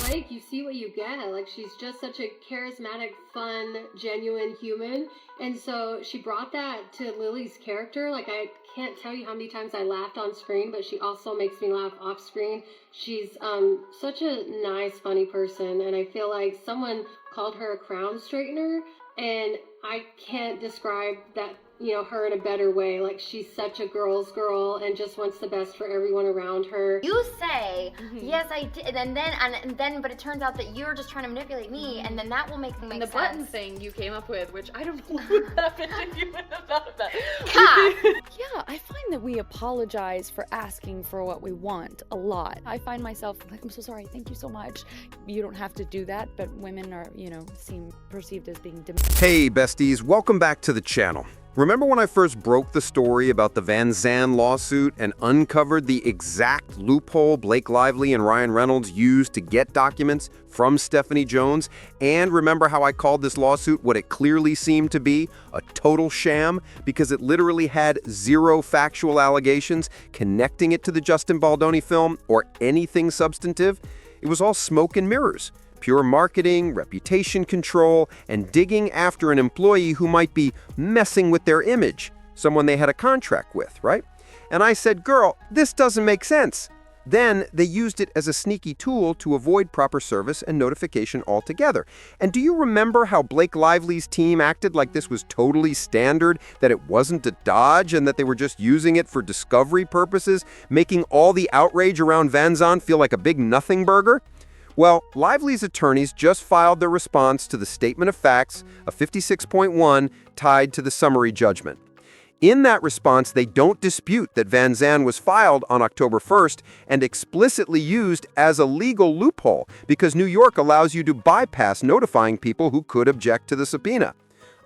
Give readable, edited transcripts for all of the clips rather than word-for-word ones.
like, you see what you get. Like, she's just such a charismatic, fun, genuine human. And so she brought that to Lily's character. Like, I can't tell you how many times I laughed on screen, but she also makes me laugh off screen. She's such a nice, funny person. And I feel like someone called her a crown straightener. And I can't describe that, her in a better way. Like, she's such a girl's girl and just wants the best for everyone around her. You say, yes, I did, and then, but it turns out that you're just trying to manipulate me, and then that will make things make sense. And the button thing you came up with, which I don't know what happened if you wouldn't have thought of that. Yeah, I find that we apologize for asking for what we want a lot. I find myself like, I'm so sorry, thank you so much. You don't have to do that, but women are, seem perceived as being Hey, besties, welcome back to the channel. Remember when I first broke the story about the Van Zandt lawsuit and uncovered the exact loophole Blake Lively and Ryan Reynolds used to get documents from Stephanie Jones? And remember how I called this lawsuit what it clearly seemed to be? A total sham, because it literally had zero factual allegations connecting it to the Justin Baldoni film or anything substantive? It was all smoke and mirrors. Pure marketing, reputation control, and digging after an employee who might be messing with their image, someone they had a contract with, right? And I said, girl, this doesn't make sense. Then they used it as a sneaky tool to avoid proper service and notification altogether. And do you remember how Blake Lively's team acted like this was totally standard, that it wasn't a dodge and that they were just using it for discovery purposes, making all the outrage around Van Zandt feel like a big nothing burger? Well, Lively's attorneys just filed their response to the Statement of Facts, a 56.1, tied to the summary judgment. In that response, they don't dispute that Van Zandt was filed on October 1st and explicitly used as a legal loophole because New York allows you to bypass notifying people who could object to the subpoena.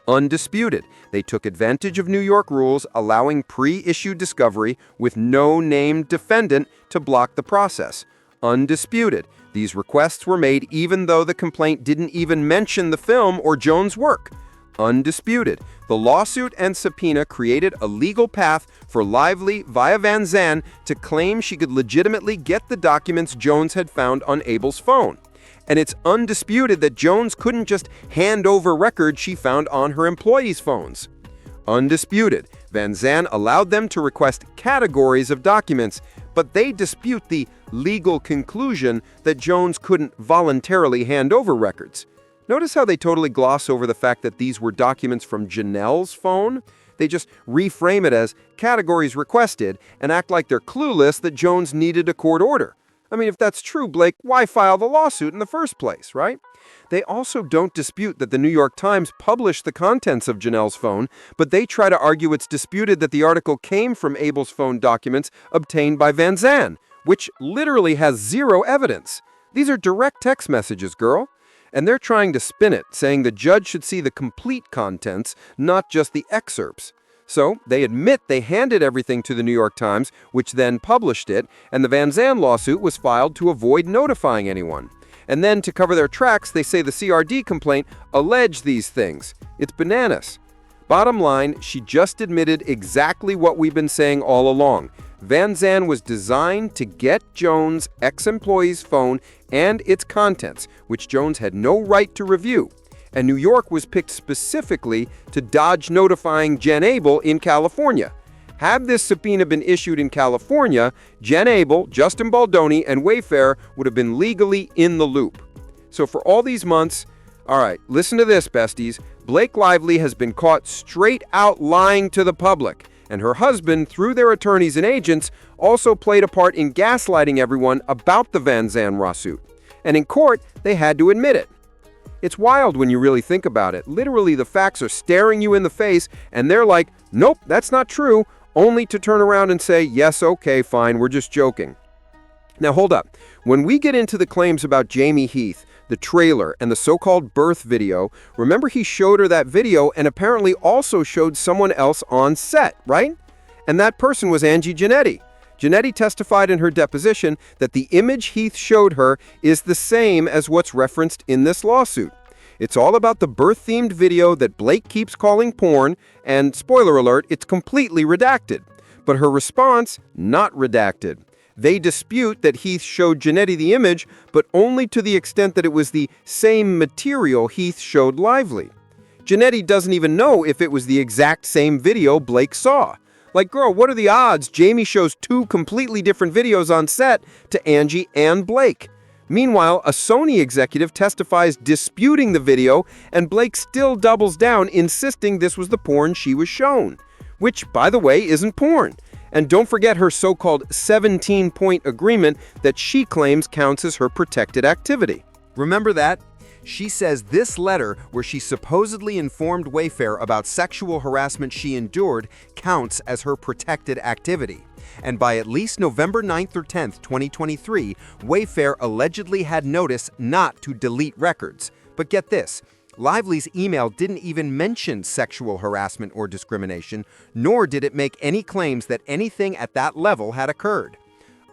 Undisputed, they took advantage of New York rules allowing pre-issue discovery with no named defendant to block the process. Undisputed, these requests were made even though the complaint didn't even mention the film or Jones' work. Undisputed, the lawsuit and subpoena created a legal path for Lively via Van Zandt to claim she could legitimately get the documents Jones had found on Abel's phone. And it's undisputed that Jones couldn't just hand over records she found on her employees' phones. Undisputed, Van Zandt allowed them to request categories of documents, but they dispute the legal conclusion that Jones couldn't voluntarily hand over records. Notice how they totally gloss over the fact that these were documents from Janelle's phone? They just reframe it as categories requested and act like they're clueless that Jones needed a court order. I mean, if that's true, Blake, why file the lawsuit in the first place, right? They also don't dispute that the New York Times published the contents of Janelle's phone, but they try to argue it's disputed that the article came from Abel's phone documents obtained by Van Zandt, which literally has zero evidence. These are direct text messages, girl. And they're trying to spin it, saying the judge should see the complete contents, not just the excerpts. So they admit they handed everything to the New York Times, which then published it, and the Van Zandt lawsuit was filed to avoid notifying anyone. And then to cover their tracks, they say the CRD complaint alleged these things. It's bananas. Bottom line, she just admitted exactly what we've been saying all along. Van Zandt was designed to get Jones' ex-employee's phone and its contents, which Jones had no right to review. And New York was picked specifically to dodge notifying Jen Abel in California. Had this subpoena been issued in California, Jen Abel, Justin Baldoni, and Wayfair would have been legally in the loop. So for all these months, all right, listen to this, besties. Blake Lively has been caught straight out lying to the public, and her husband, through their attorneys and agents, also played a part in gaslighting everyone about the Van Zandt lawsuit. And in court, they had to admit it. It's wild when you really think about it. Literally, the facts are staring you in the face, and they're like, nope, that's not true, only to turn around and say, yes, okay, fine, we're just joking. Now, hold up. When we get into the claims about Jamie Heath, the trailer, and the so-called birth video, remember he showed her that video and apparently also showed someone else on set, right? And that person was Angie Janetti. Janetti testified in her deposition that the image Heath showed her is the same as what's referenced in this lawsuit. It's all about the birth-themed video that Blake keeps calling porn, and spoiler alert, it's completely redacted. But her response, not redacted. They dispute that Heath showed Jannetty the image, but only to the extent that it was the same material Heath showed Lively. Jannetty doesn't even know if it was the exact same video Blake saw. Like, girl, what are the odds Jamie shows two completely different videos on set to Angie and Blake? Meanwhile, a Sony executive testifies disputing the video, and Blake still doubles down, insisting this was the porn she was shown. Which, by the way, isn't porn. And don't forget her so-called 17-point agreement that she claims counts as her protected activity. Remember that? She says this letter, where she supposedly informed Wayfair about sexual harassment she endured, counts as her protected activity. And by at least November 9th or 10th, 2023, Wayfair allegedly had notice not to delete records. But get this, Lively's email didn't even mention sexual harassment or discrimination, nor did it make any claims that anything at that level had occurred.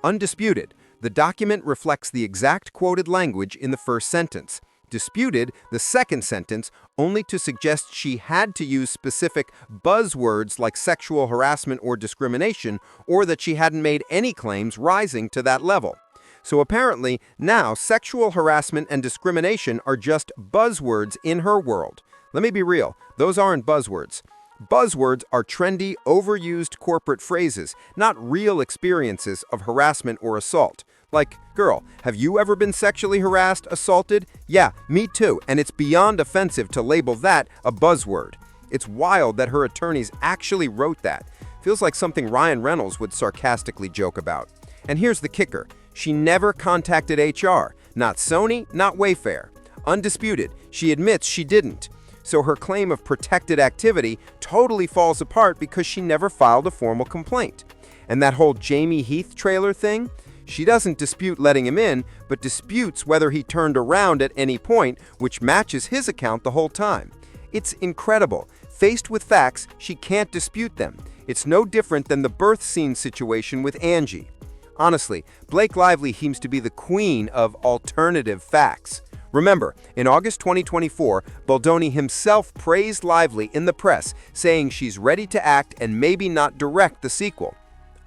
Undisputed, the document reflects the exact quoted language in the first sentence. Disputed, the second sentence, only to suggest she had to use specific buzzwords like sexual harassment or discrimination, or that she hadn't made any claims rising to that level. So apparently, now sexual harassment and discrimination are just buzzwords in her world. Let me be real, those aren't buzzwords. Buzzwords are trendy, overused corporate phrases, not real experiences of harassment or assault. Like, girl, have you ever been sexually harassed, assaulted? Yeah, me too, and it's beyond offensive to label that a buzzword. It's wild that her attorneys actually wrote that. Feels like something Ryan Reynolds would sarcastically joke about. And here's the kicker. She never contacted HR. Not Sony, not Wayfair. Undisputed, she admits she didn't. So her claim of protected activity totally falls apart because she never filed a formal complaint. And that whole Jamie Heath trailer thing? She doesn't dispute letting him in, but disputes whether he turned around at any point, which matches his account the whole time. It's incredible. Faced with facts, she can't dispute them. It's no different than the birth scene situation with Angie. Honestly, Blake Lively seems to be the queen of alternative facts. Remember, in August 2024, Baldoni himself praised Lively in the press, saying she's ready to act and maybe not direct the sequel.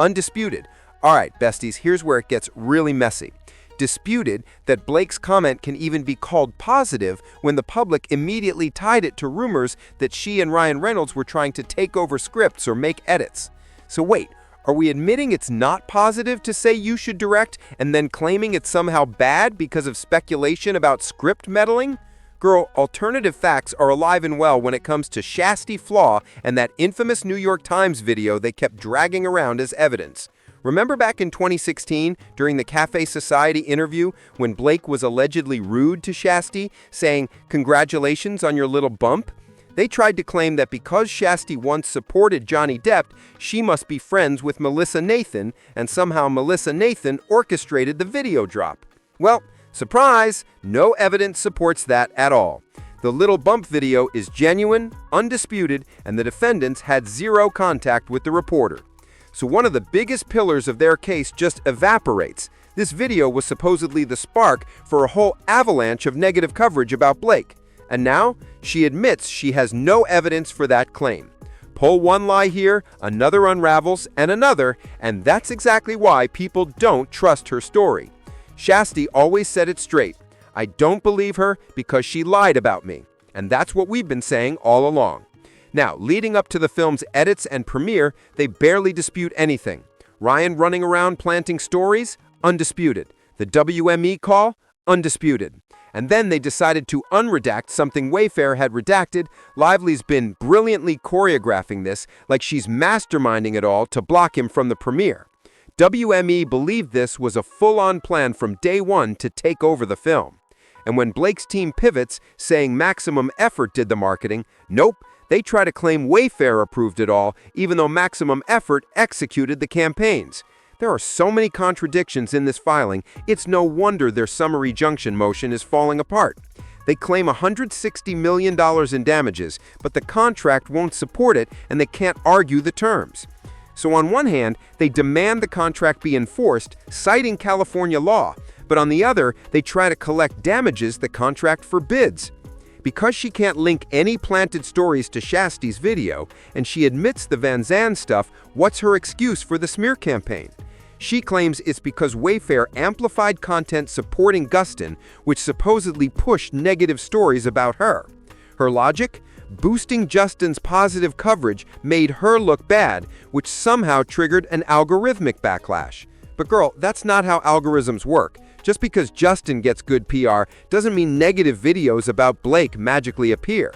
Undisputed. All right, besties, here's where it gets really messy. Disputed that Blake's comment can even be called positive when the public immediately tied it to rumors that she and Ryan Reynolds were trying to take over scripts or make edits. So wait, are we admitting it's not positive to say you should direct and then claiming it's somehow bad because of speculation about script meddling? Girl, alternative facts are alive and well when it comes to Shasti Flaw and that infamous New York Times video they kept dragging around as evidence. Remember back in 2016, during the Cafe Society interview, when Blake was allegedly rude to Shasti, saying, "Congratulations on your little bump"? They tried to claim that because Shasti once supported Johnny Depp, she must be friends with Melissa Nathan, and somehow Melissa Nathan orchestrated the video drop. Well, surprise, no evidence supports that at all. The little bump video is genuine, undisputed, and the defendants had zero contact with the reporter. So one of the biggest pillars of their case just evaporates. This video was supposedly the spark for a whole avalanche of negative coverage about Blake. And now, she admits she has no evidence for that claim. Pull one lie here, another unravels, and another, and that's exactly why people don't trust her story. Shasti always said it straight. I don't believe her because she lied about me. And that's what we've been saying all along. Now, leading up to the film's edits and premiere, they barely dispute anything. Ryan running around planting stories? Undisputed. The WME call? Undisputed. And then they decided to unredact something Wayfair had redacted. Lively's been brilliantly choreographing this, like she's masterminding it all to block him from the premiere. WME believed this was a full-on plan from day one to take over the film. And when Blake's team pivots, saying Maximum Effort did the marketing, nope, they try to claim Wayfair approved it all, even though Maximum Effort executed the campaigns. There are so many contradictions in this filing, it's no wonder their summary junction motion is falling apart. They claim $160 million in damages, but the contract won't support it and they can't argue the terms. So on one hand, they demand the contract be enforced, citing California law, but on the other, they try to collect damages the contract forbids. Because she can't link any planted stories to Shasti's video, and she admits the Van Zandt stuff, what's her excuse for the smear campaign? She claims it's because Wayfair amplified content supporting Gustin, which supposedly pushed negative stories about her. Her logic? Boosting Justin's positive coverage made her look bad, which somehow triggered an algorithmic backlash. But girl, that's not how algorithms work. Just because Justin gets good PR doesn't mean negative videos about Blake magically appear.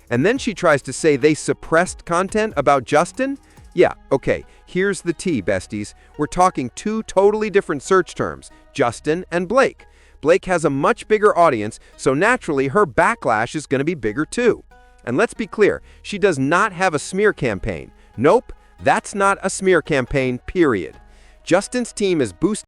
And then she tries to say they suppressed content about Justin? Yeah, okay, here's the tea, besties. We're talking two totally different search terms, Justin and Blake. Blake has a much bigger audience, so naturally her backlash is going to be bigger too. And let's be clear, she does not have a smear campaign. Nope, that's not a smear campaign, period. Justin's team is boosting